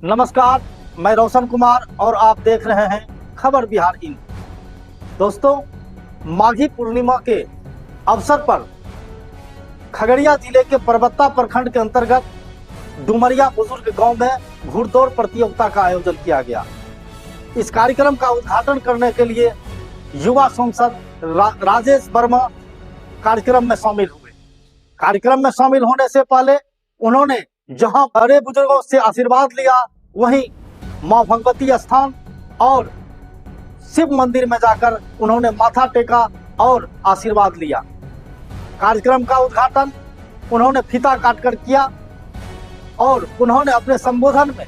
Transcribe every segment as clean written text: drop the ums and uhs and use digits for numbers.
नमस्कार, मैं रोशन कुमार और आप देख रहे हैं खबर बिहार इन। दोस्तों, माघी पूर्णिमा के अवसर पर खगड़िया जिले के परबत्ता प्रखंड के अंतर्गत डुमरिया बुजुर्ग गांव में घुड़दौड़ प्रतियोगिता का आयोजन किया गया। इस कार्यक्रम का उद्घाटन करने के लिए युवा सांसद राजेश वर्मा कार्यक्रम में शामिल हुए। कार्यक्रम में शामिल होने से पहले उन्होंने जहां बड़े बुजुर्गों से आशीर्वाद लिया, वहीं मां भगवती स्थान और शिव मंदिर में जाकर उन्होंने माथा टेका और आशीर्वाद लिया। कार्यक्रम का उद्घाटन उन्होंने फीता काटकर किया और उन्होंने अपने संबोधन में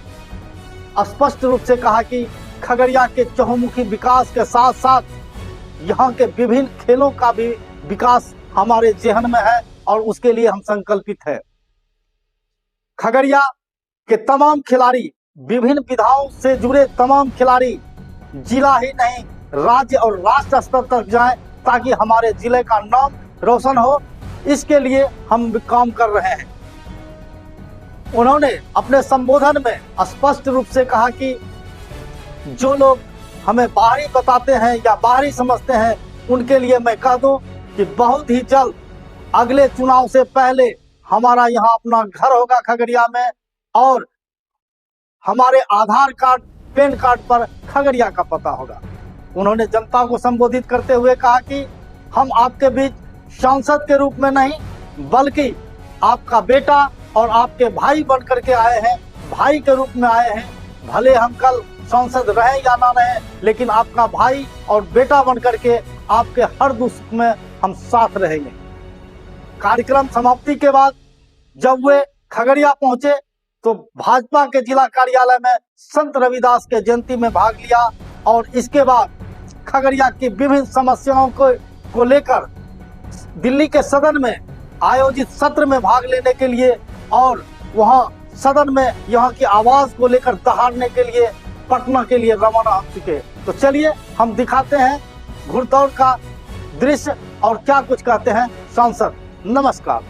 स्पष्ट रूप से कहा कि खगड़िया के चहुमुखी विकास के साथ साथ यहाँ के विभिन्न खेलों का भी विकास हमारे जेहन में है और उसके लिए हम संकल्पित हैं। खगड़िया के तमाम खिलाड़ी, विभिन्न विधाओं से जुड़े तमाम खिलाड़ी जिला ही नहीं राज्य और राष्ट्र स्तर तक जाएं, ताकि हमारे जिले का नाम रोशन हो। इसके लिए हम काम कर रहे हैं। उन्होंने अपने संबोधन में स्पष्ट रूप से कहा कि जो लोग हमें बाहरी बताते हैं या बाहरी समझते हैं, उनके लिए मैं कह दूं कि बहुत ही जल्द अगले चुनाव से पहले हमारा यहाँ अपना घर होगा खगड़िया में, और हमारे आधार कार्ड, पैन कार्ड पर खगड़िया का पता होगा। उन्होंने जनता को संबोधित करते हुए कहा कि हम आपके बीच सांसद के रूप में नहीं, बल्कि आपका बेटा और आपके भाई बन करके आए हैं, भाई के रूप में आए हैं। भले हम कल सांसद रहे या ना रहे, लेकिन आपका भाई और बेटा बन करके आपके हर दुख में हम साथ रहेंगे। कार्यक्रम समाप्ति के बाद जब वे खगड़िया पहुंचे तो भाजपा के जिला कार्यालय में संत रविदास के जयंती में भाग लिया और इसके बाद खगड़िया की विभिन्न समस्याओं को लेकर दिल्ली के सदन में आयोजित सत्र में भाग लेने के लिए और वहां सदन में यहाँ की आवाज को लेकर दहाड़ने के लिए पटना के लिए रवाना हो चुके। तो चलिए हम दिखाते हैं घुड़दौड़ का दृश्य और क्या कुछ कहते हैं सांसद। नमस्कार।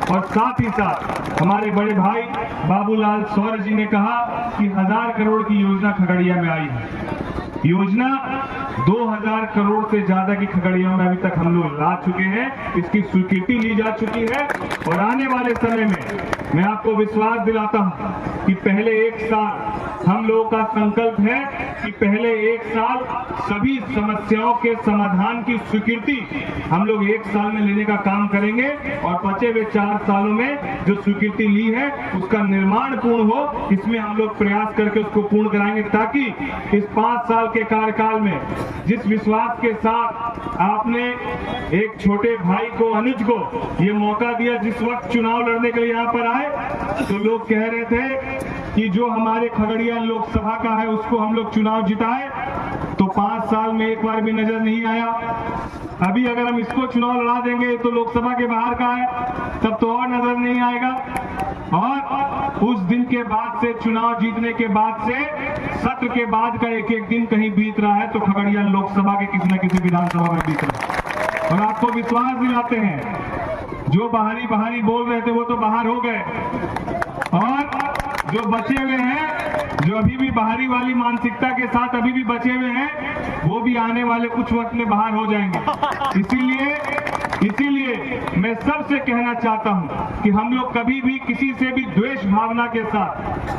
और साथ ही साथ हमारे बड़े भाई बाबूलाल सौर जी ने कहा कि 1000 करोड़ की योजना खगड़िया में आई है। योजना 2000 करोड़ से ज्यादा की खगड़िया में अभी तक हम लोग ला चुके हैं, इसकी स्वीकृति ली जा चुकी है। और आने वाले समय में मैं आपको विश्वास दिलाता हूं कि पहले एक साल हम लोगों का संकल्प है कि पहले एक साल सभी समस्याओं के समाधान की स्वीकृति हम लोग एक साल में लेने का काम करेंगे और बचे हुए 4 सालों में जो स्वीकृति ली है उसका निर्माण पूर्ण हो, इसमें हम लोग प्रयास करके उसको पूर्ण कराएंगे, ताकि इस 5 साल के कार्यकाल में जिस विश्वास के साथ आपने एक छोटे भाई को, अनुज को ये मौका दिया, जिस वक्त चुनाव लड़ने के लिए यहाँ पर आए तो लोग कह रहे थे कि जो हमारे खगड़िया लोकसभा का है उसको हम लोग चुनाव जिताए, तो 5 साल में एक बार भी नजर नहीं आया। अभी अगर हम इसको चुनाव लड़ा देंगे तो लोकसभा के बाहर का है, तब तो और नजर नहीं आएगा। और उस दिन के बाद से, चुनाव जीतने के बाद से, सत्र के बाद का एक एक दिन कहीं बीत रहा है तो खगड़िया लोकसभा के किसी न किसी विधानसभा में बीत रहा है। और आपको विश्वास दिलाते हैं, जो बाहरी बोल रहे थे वो तो बाहर हो गए, और जो बचे हुए हैं, जो अभी भी बाहरी वाली मानसिकता के साथ अभी भी बचे हुए हैं, वो भी आने वाले कुछ वक्त में बाहर हो जाएंगे। इसीलिए मैं सबसे कहना चाहता हूं कि हम लोग कभी भी किसी से भी द्वेष भावना के साथ,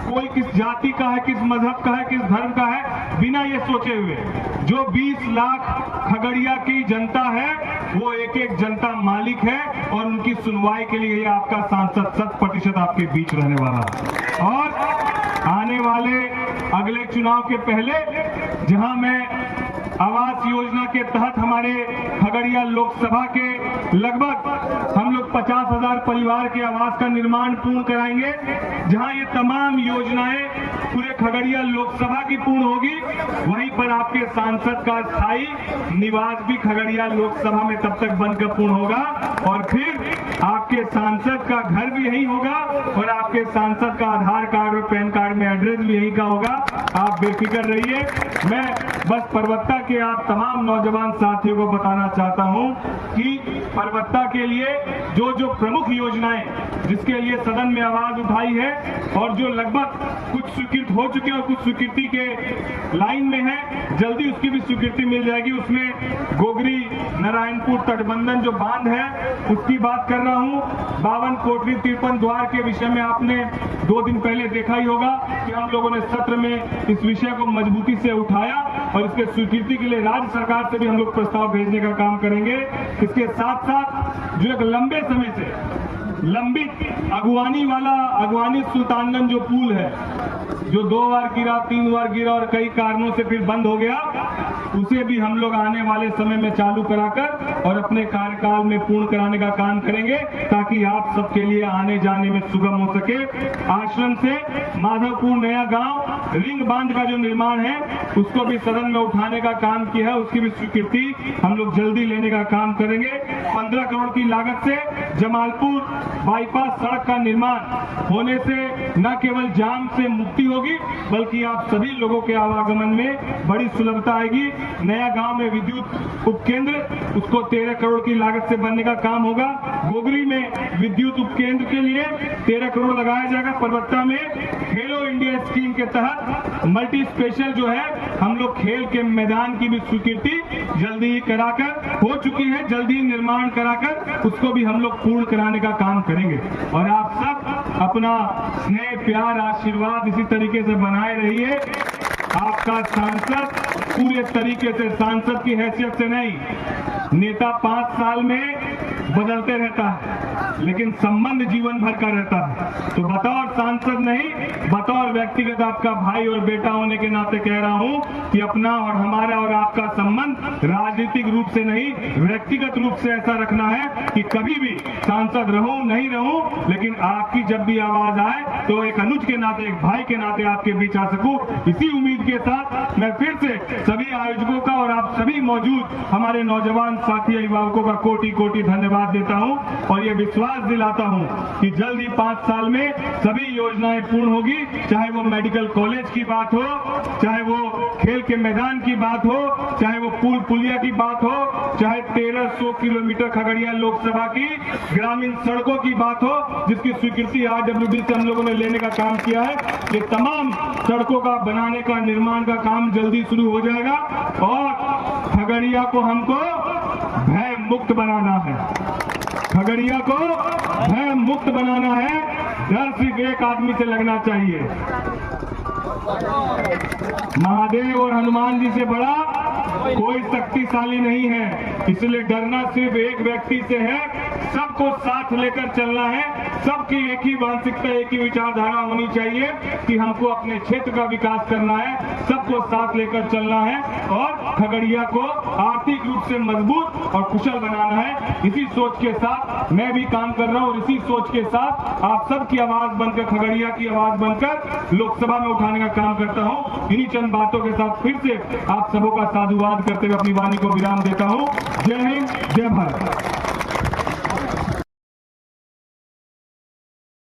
कोई किस जाति का है, किस मजहब का है, किस धर्म का है, बिना ये सोचे हुए, जो 20 लाख खगड़िया की जनता है वो एक एक जनता मालिक है और उनकी सुनवाई के लिए ये आपका सांसद 100% आपके बीच रहने वाला है। और आने वाले अगले चुनाव के पहले जहां मैं आवास योजना के तहत हमारे खगड़िया लोकसभा के लगभग हम लोग 50,000 परिवार के आवास का निर्माण पूर्ण कराएंगे, जहां ये तमाम योजनाएं पूरे खगड़िया लोकसभा की पूर्ण होगी, वहीं पर आपके सांसद का स्थायी निवास भी खगड़िया लोकसभा में तब तक बनकर पूर्ण होगा और फिर आपके सांसद का घर भी यही होगा और आपके सांसद का आधार कार्ड और पैन कार्ड में एड्रेस भी यही का होगा। आप बेफिक्र रहिए। मैं बस परबत्ता के आप तमाम नौजवान साथियों को बताना चाहता हूं कि परबत्ता के लिए जो जो प्रमुख योजनाएं जिसके लिए सदन में आवाज उठाई है और जो लगभग कुछ स्वीकृत हो चुके और कुछ स्वीकृति के लाइन में है, जल्दी उसकी भी स्वीकृति मिल जाएगी। उसमें गोगरी नारायणपुर तटबंधन जो बांध है उसकी बात कर रहा हूं। 52 कोटरी 53 द्वार के विषय में आपने 2 दिन पहले देखा ही होगा कि हम लोगों ने सत्र में इस विषय को मजबूती से उठाया और इसके स्वीकृति के लिए राज्य सरकार से भी हम लोग प्रस्ताव भेजने का काम करेंगे। इसके साथ साथ जो एक लंबे समय से लंबित अगवानी सुल्तानगंज जो पुल है, जो 2 बार गिरा, 3 बार गिरा और कई कारणों से फिर बंद हो गया, उसे भी हम लोग आने वाले समय में चालू कराकर और अपने कार्यकाल में पूर्ण कराने का काम करेंगे ताकि आप सबके लिए आने जाने में सुगम हो सके। आश्रम से माधवपुर नया गांव रिंग बांध का जो निर्माण है उसको भी सदन में उठाने का काम किया है, उसकी भी स्वीकृति हम लोग जल्दी लेने का काम करेंगे। 15 करोड़ की लागत से जमालपुर बाईपास सड़क का निर्माण होने से न केवल जाम से मुक्ति होगी बल्कि आप सभी लोगों के आवागमन में बड़ी सुलभता आएगी। नया गांव में विद्युत उपकेंद्र, उसको 13 करोड़ की लागत से बनने का काम होगा। गोगरी में विद्युत उपकेंद्र के लिए 13 करोड़ लगाया जाएगा। परबत्ता में खेलो इंडिया स्कीम के तहत मल्टी स्पेशल जो है हम लोग खेल के मैदान की भी स्वीकृति जल्दी ही कराकर हो चुकी है, जल्दी निर्माण कराकर उसको भी हम लोग पूर्ण कराने का काम करेंगे। और आप सब अपना स्नेह प्यार आशीर्वाद इसी तरीके से बनाए रहिए। आपका सांसद पूरे तरीके से सांसद की हैसियत से नहीं, नेता 5 साल में बदलते रहता है लेकिन संबंध जीवन भर का रहता है। तो बतौर सांसद नहीं, बतौर व्यक्तिगत आपका भाई और बेटा होने के नाते कह रहा हूं कि अपना और हमारा और आपका संबंध राजनीतिक रूप से नहीं, व्यक्तिगत रूप से ऐसा रखना है कि कभी भी सांसद रहूं नहीं रहूं लेकिन आपकी जब भी आवाज आए तो एक अनुज के नाते, एक भाई के नाते आपके बीच आ सकूं। इसी उम्मीद के साथ मैं फिर से सभी आयोजकों का और आप सभी मौजूद हमारे नौजवान साथी अभिभावकों का कोटि कोटि धन्यवाद देता हूं और ये विश्वास दिलाता हूं कि जल्द ही 5 साल में सभी योजनाएं पूर्ण होगी, चाहे वो मेडिकल कॉलेज की बात हो, चाहे वो खेल के मैदान की बात हो, चाहे वो पुल पुलिया की बात हो, चाहे 1300 किलोमीटर खगड़िया लोकसभा की ग्रामीण सड़कों की बात हो जिसकी स्वीकृति आरडब्ल्यूडी से हम लोगों ने लेने का काम किया है। ये तमाम सड़कों का बनाने का निर्माण का काम जल्दी शुरू हो जाएगा और खगड़िया को हमको भय मुक्त बनाना है। खगड़िया को भय मुक्त बनाना है। डर सिर्फ एक आदमी से लगना चाहिए, महादेव और हनुमान जी से बड़ा कोई शक्तिशाली नहीं है। इसलिए डरना सिर्फ एक व्यक्ति से है। सबको साथ लेकर चलना है। सबकी एक ही मानसिकता, एक ही विचारधारा होनी चाहिए कि हमको अपने क्षेत्र का विकास करना है। सबको साथ लेकर चलना है और खगड़िया को आर्थिक रूप से मजबूत और कुशल बनाना है। इसी सोच के साथ मैं भी काम कर रहा हूं और इसी सोच के साथ आप सबकी आवाज बनकर, खगड़िया की आवाज बनकर लोकसभा में उठाने का काम करता हूं। इन्हीं चंद बातों के साथ फिर से आप सबों का साधुवाद करते हुए अपनी वाणी को विराम देता हूं। जय हिंद, जय भारत।